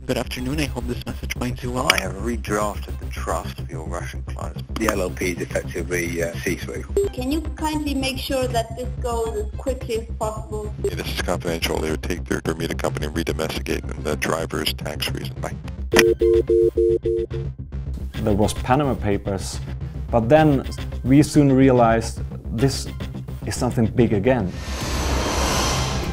Good afternoon. I hope this message finds you well. I have redrafted the trust for your Russian clients. The LLP is effectively see-through. Can you kindly make sure that this goes as quickly as possible? Yeah, this is confidential. They would take their Bermuda company and redomesticate and the driver's tax reason. Bye. There was Panama Papers, but then we soon realized this is something big again.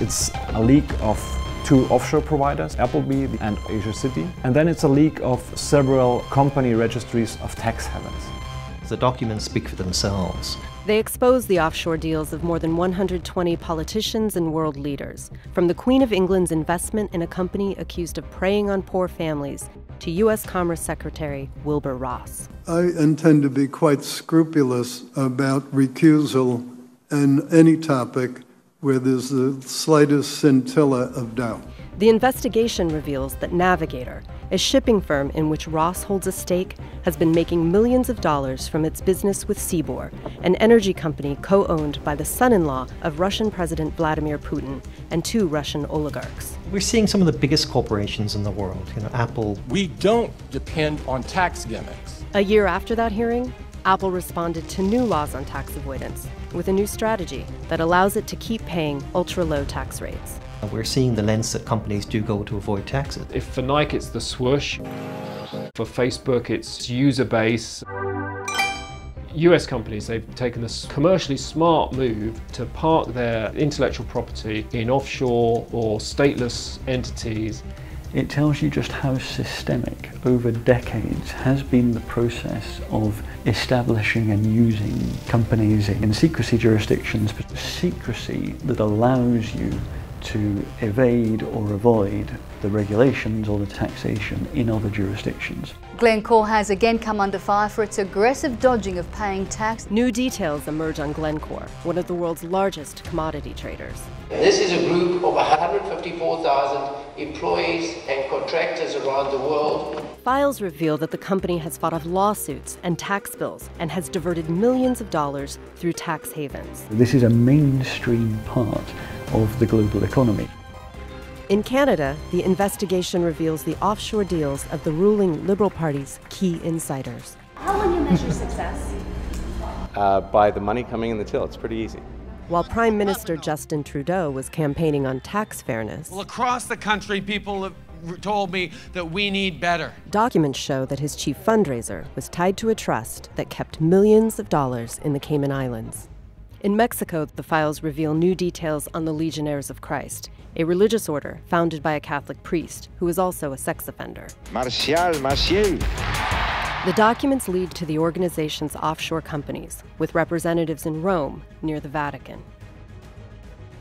It's a leak of two offshore providers, Appleby and Asia City, and then it's a leak of several company registries of tax havens. The documents speak for themselves. They expose the offshore deals of more than 120 politicians and world leaders, from the Queen of England's investment in a company accused of preying on poor families to U.S. Commerce Secretary Wilbur Ross. I intend to be quite scrupulous about recusal in any topic where there's the slightest scintilla of doubt. The investigation reveals that Navigator, a shipping firm in which Ross holds a stake, has been making millions of dollars from its business with Sibor, an energy company co-owned by the son-in-law of Russian President Vladimir Putin and two Russian oligarchs. We're seeing some of the biggest corporations in the world, Apple. We don't depend on tax gimmicks. A year after that hearing, Apple responded to new laws on tax avoidance with a new strategy that allows it to keep paying ultra-low tax rates. We're seeing the lengths that companies do go to avoid taxes. If for Nike it's the swoosh, for Facebook it's user base. US companies, they've taken this commercially smart move to park their intellectual property in offshore or stateless entities. It tells you just how systemic over decades has been the process of establishing and using companies in secrecy jurisdictions, but secrecy that allows you to evade or avoid the regulations or the taxation in other jurisdictions. Glencore has again come under fire for its aggressive dodging of paying tax. New details emerge on Glencore, one of the world's largest commodity traders. This is a group of 154,000 employees and contractors around the world. Files reveal that the company has fought off lawsuits and tax bills and has diverted millions of dollars through tax havens. This is a mainstream part of the global economy. In Canada, the investigation reveals the offshore deals of the ruling Liberal Party's key insiders. How will you measure success? By the money coming in the till. It's pretty easy. While Prime Minister Justin Trudeau was campaigning on tax fairness, well, across the country, people have told me that we need better. Documents show that his chief fundraiser was tied to a trust that kept millions of dollars in the Cayman Islands. In Mexico, the files reveal new details on the Legionnaires of Christ, a religious order founded by a Catholic priest who was also a sex offender. Martial Maciel. The documents lead to the organization's offshore companies, with representatives in Rome, near the Vatican.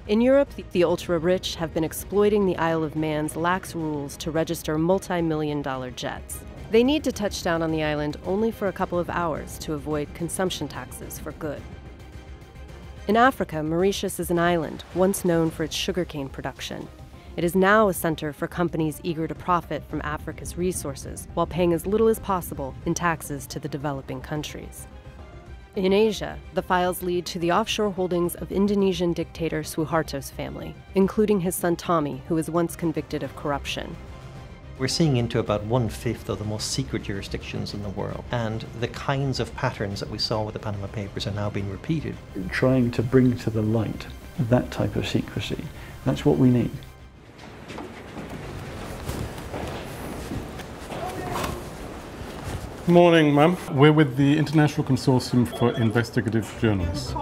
In Europe, the ultra-rich have been exploiting the Isle of Man's lax rules to register multi-million-dollar jets. They need to touch down on the island only for a couple of hours to avoid consumption taxes for good. In Africa, Mauritius is an island once known for its sugarcane production. It is now a center for companies eager to profit from Africa's resources while paying as little as possible in taxes to the developing countries. In Asia, the files lead to the offshore holdings of Indonesian dictator Suharto's family, including his son Tommy, who was once convicted of corruption. We're seeing into about 1/5 of the most secret jurisdictions in the world, and the kinds of patterns that we saw with the Panama Papers are now being repeated. Trying to bring to the light that type of secrecy, that's what we need. Morning, ma'am. We're with the International Consortium for Investigative Journalists.